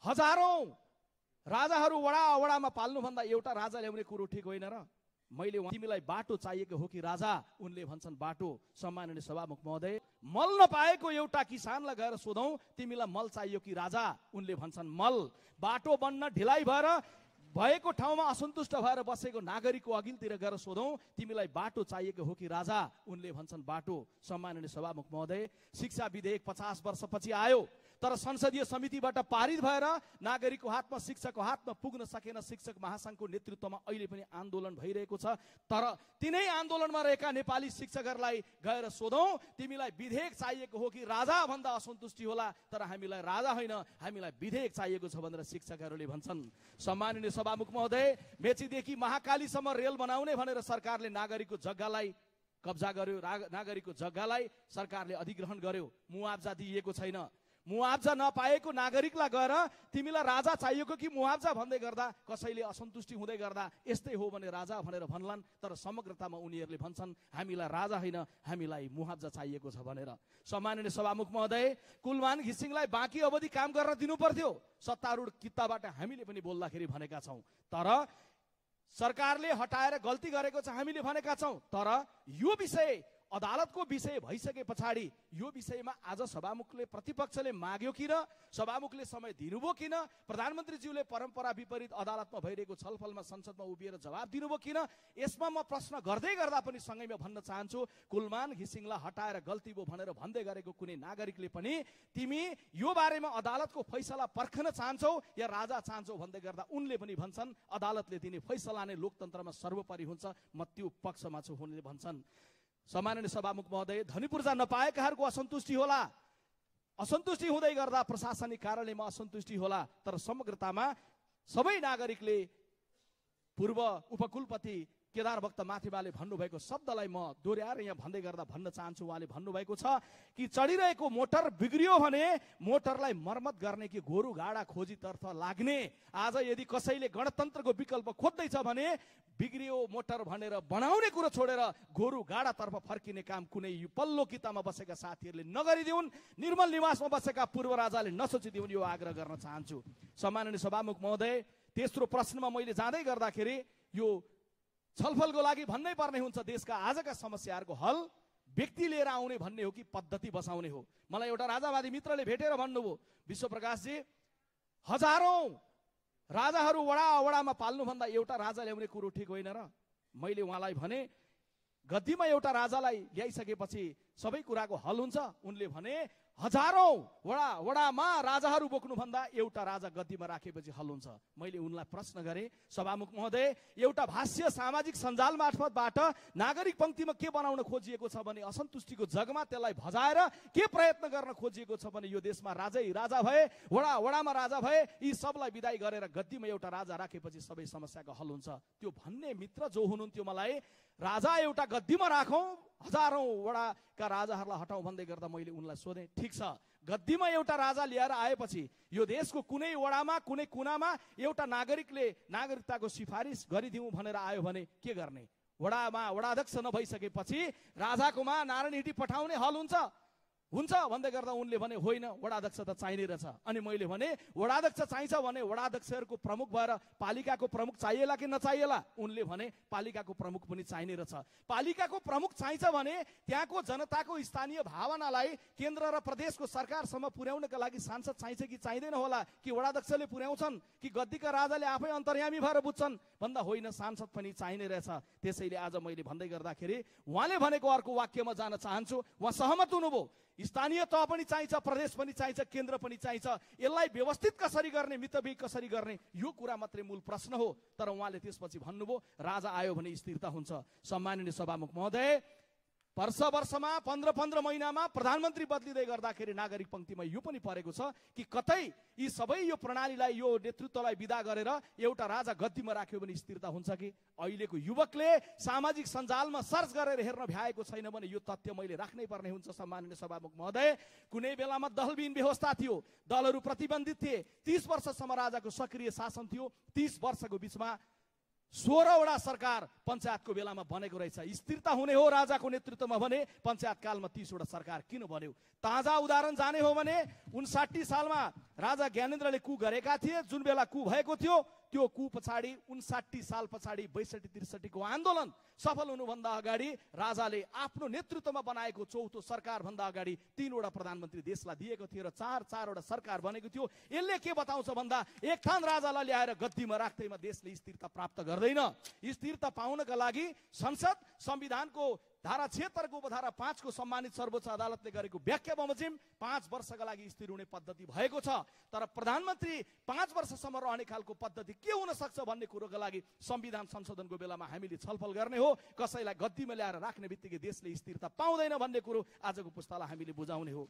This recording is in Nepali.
हजारौं राजाहरू वडामा पाल्नुभन्दा एउटा राजा ल्याउने कुरो ठिक होइन र? मैले तिमीलाई बाटो चाहिएको हो कि राजा? उनले भन्छन् बाटो। सम्माननीय सभामुख महोदय, मल नपाएको एउटा किसानलाई गएर सोधौं तिमीलाई मल चाहियो कि राजा? उनले भन्छन् मल। बाटो बन्न ढिलाइ भएर भएको ठाउँमा असन्तुष्ट भएर बसेको नागरिकको अघिल्तिर गएर सोधौं तिमीलाई बाटो चाहिएको हो कि राजा? उनले भन्छन् बाटो। सम्माननीय सभामुख महोदय, शिक्षा विधेयक 50 वर्षपछि आयो, तर संसदीय समितिबाट पारित भएर नागरिकको हातमा, शिक्षकको हातमा पुग्न सकेन। शिक्षक महासंघको नेतृत्वमा अहिले पनि आन्दोलन भइरहेको छ। तर तिनै आन्दोलनमा रहेका नेपाली शिक्षकहरूलाई गएर सोधौं तिमीलाई विधेयक चाहिएको हो कि राजा भन्दा असन्तुष्टि होला, तर हामीलाई राजा होइन, हामीलाई विधेयक चाहिएको छ भनेर शिक्षकहरूले भन्छन्। सम्माननीय सभामुख महोदय, मेचीदेखि महाकालीसम्म रेल बनाउने भनेर सरकारले नागरिकको जग्गालाई कब्जा गर्यो, नागरिकको जग्गालाई सरकारले अधिग्रहण गर्यो, मुआवजा दिइएको छैन। मुआवजा नपाएको नागरिकलाई गएर तिमीलाई राजा चाहिएको कि मुआवजा भन्दै गर्दा कसैले असन्तुष्टि हुँदै गर्दा यस्तै हो भने राजा भनेर भन्लान्, तर समग्रतामा उनीहरूले भन्छन् हामीलाई राजा होइन, हामीलाई मुआवजा चाहिएको छ भनेर। सम्माननीय सभामुख महोदय, कुलमान घिसिङलाई बाँकी अवधि काम गर्न दिनु पर्थ्यो, सत्तारूढ कित्ताबाट हामीले पनि बोल्दाखेरि भनेका छौं, तर सरकारले हटाएर गल्ती गरेको छ हामीले भनेका छौं। तर यो विषय अदालतको विषय भइसके पछाडि यो विषयमा आज सभामुखले, प्रतिपक्षले माग्यो किन? सभामुखले समय दिनुभयो किन? प्रधानमन्त्रीज्यूले परम्परा विपरीत अदालतमा भइरहेको छलफलमा संसदमा उभिएर जवाब दिनुभयो किन? यसमा म प्रश्न गर्दै गर्दा पनि सँगैमा भन्न चाहन्छु, कुलमान घिसिङलाई हटाएर गल्ती भयो भनेर भन्दै गरेको कुनै नागरिकले पनि तिमी यो बारेमा अदालतको फैसला पर्खन चाहन्छौ या राजा चाहन्छौ भन्दै गर्दा उनले पनि भन्छन् अदालतले दिने फैसला नै लोकतन्त्रमा सर्वोपरि हुन्छ, म त्यो पक्षमा छु उनले भन्छन्। सम्माननीय सभामुख महोदय, धनीपूर्जा नपाएकाहरूको असन्तुष्टि होला, असन्तुष्टि हुँदै गर्दा प्रशासनिक कार्यालयमा असन्तुष्टि होला, तर समग्रतामा सबै नागरिकले पूर्व उपकुलपति केदार भक्त माथिबाले भन्नुभएको शब्दलाई म दोहोर्याएर यहाँ भन्दै गर्दा भन्न चाहन्छु। उहाँले भन्नुभएको छ कि चढिरहेको मोटर बिग्रियो भने मोटरलाई मर्मत गर्ने कि गोरु गाडा खोजीतर्फ लाग्ने। आज यदि कसैले गणतन्त्रको विकल्प खोज्दैछ भने बिग्रियो मोटर भनेर बनाउने कुरो छोडेर गोरु गाडातर्फ फर्किने काम कुनै पल्लो कितामा बसेका साथीहरूले नगरिदिउन्, निर्मल निवासमा बसेका पूर्व राजाले नसोचिदिउन्, यो आग्रह गर्न चाहन्छु। सम्माननीय सभामुख महोदय, तेस्रो प्रश्नमा मैले जाँदै गर्दाखेरि यो छलफलको लागि भन्नै पर्ने हुन्छ देशका आजका समस्याहरूको हल व्यक्ति लिएर आउने भन्ने हो कि पद्धति बसाउने हो? मलाई एउटा राजावादी मित्रले भेटेर भन्नुभयो, विश्वप्रकाशजी, हजारौं राजाहरू वडामा पाल्नुभन्दा एउटा राजा ल्याउने कुरो ठिक होइन र? मैले उहाँलाई भने गद्दीमा एउटा राजालाई ल्याइसकेपछि सबै कुराको हल हुन्छ। उनले भने हजारौं वडामा राजाहरू बोक्नुभन्दा एउटा राजा गद्दीमा राखेपछि हल हुन्छ। मैले उनलाई प्रश्न गरेँ, सभामुख महोदय, एउटा भाष्य सामाजिक सञ्जाल मार्फतबाट नागरिक पंक्तिमा के बनाउन खोजिएको छ भने असन्तुष्टिको जगमा त्यसलाई भजाएर के प्रयत्न गर्न खोजिएको छ भने यो देशमा राजै राजा भए, वडामा राजा भए, यी सबलाई विदाई गरेर गद्दीमा एउटा राजा राखेपछि सबै समस्याको हल हुन्छ। त्यो भन्ने मित्र जो हुनुहुन्थ्यो मलाई, राजा एउटा गद्दीमा राखौं, हजारौं वडाका राजाहरूलाई हटाउँ भन्दै गर्दा मैले उनलाई सोधेँ, ठिक छ, गद्दीमा एउटा राजा लिएर आएपछि यो देशको कुनै वडामा कुनै कुनामा एउटा नागरिकले नागरिकताको सिफारिस गरिदिउँ भनेर आयो भने के गर्ने? वडाध्यक्ष नभइसकेपछि राजाकोमा नारायण हिटी पठाउने हल हुन्छ भन्दै गर्दा उनले भने होइन, वडाध्यक्ष त चाहिने रहेछ। अनि मैले भने वडाध्यक्ष चाहिन्छ भने वडाध्यक्षहरूको प्रमुख भएर पालिकाको प्रमुख चाहिएला कि नचाहिएला? उनले भने पालिकाको प्रमुख पनि चाहिने रहेछ। पालिकाको प्रमुख चाहिन्छ भने त्यहाँको जनताको स्थानीय भावनालाई केन्द्र र प्रदेशको सरकारसम्म पुर्याउनका लागि सांसद चाहिन्छ कि चाहिँदैन होला? कि वडाध्यक्षले पुर्याउँछन् कि गद्दीका राजाले आफै अन्तर्यामी भएर बुझ्छन्? भन्दा होइन, सांसद पनि चाहिने रहेछ। त्यसैले आज मैले भन्दै गर्दाखेरि उहाँले भनेको अर्को वाक्यमा जान चाहन्छु। उहाँ सहमत हुनुभयो, स्थानीय तह पनि चाहिन्छ, प्रदेश पनि चाहिन्छ, केन्द्र पनि चाहिन्छ। यसलाई व्यवस्थित कसरी गर्ने, मितव्ययी कसरी गर्ने, यो कुरा मात्रै मूल प्रश्न हो। तर उहाँले त्यसपछि भन्नुभयो राजा आयो भने स्थिरता हुन्छ। सम्माननीय सभामुख महोदय, वर्षमा 15 महिनामा प्रधानमन्त्री बदलिँदै गर्दाखेरि नागरिक पंक्तिमा यो पनि परेको छ कि कतै यी सबै यो प्रणालीलाई, यो नेतृत्वलाई विदा गरेर एउटा राजा गद्दीमा राख्यो भने स्थिरता हुन्छ कि? अहिलेको युवकले सामाजिक सञ्जालमा सर्च गरेर हेर्न भ्याएको छैन भने यो तथ्य मैले राख्नै पर्ने हुन्छ। सम्माननीय सभामुख महोदय, कुनै बेलामा दलविहीन व्यवस्था थियो, दलहरू प्रतिबन्धित थिए, 30 वर्षसम्म राजाको सक्रिय शासन थियो। 30 वर्षको बीचमा 16वटा सरकार पञ्चायतको बेलामा बनेको रहेछ। स्थिरता हुने हो राजाको नेतृत्वमा भने पञ्चायत कालमा 30वटा सरकार किन बन्यो? ताजा उदाहरण जाने हो भने 59 सालमा राजा ज्ञानेन्द्रले कु गरेका थिए। जुन बेला कु भएको थियो त्यो कु पछाडि 59 साल पछाडि 62-63 को आन्दोलन सफल हुनुभन्दा अगाडि राजाले आफ्नो नेतृत्वमा बनाएको चौथो सरकार भन्दा अगाडि 3वटा प्रधानमन्त्री देशलाई दिएको थियो र 4-4वटा सरकार बनेको थियो। यसले के बताउँछ भन्दा एक थान राजालाई ल्याएर गद्दीमा राख्दैमा देशले स्थिरता प्राप्त गर्दैन। स्थिरता पाउनका लागि संसद संविधानको धारा 76 को उपधारा 5 को सम्मानित सर्वोच्च अदालतले गरेको व्याख्या बमोजिम 5 वर्षका लागि स्थिर हुने पद्धति भएको छ। तर प्रधानमन्त्री 5 वर्षसम्म रहने खालको पद्धति के हुन सक्छ भन्ने कुरोका लागि संविधान संशोधनको बेलामा हामीले छलफल गर्ने हो। कसैलाई गद्दीमा ल्याएर राख्ने बित्तिकै देशले स्थिरता पाउँदैन भन्ने कुरो आजको पुस्तालाई हामीले बुझाउने हो।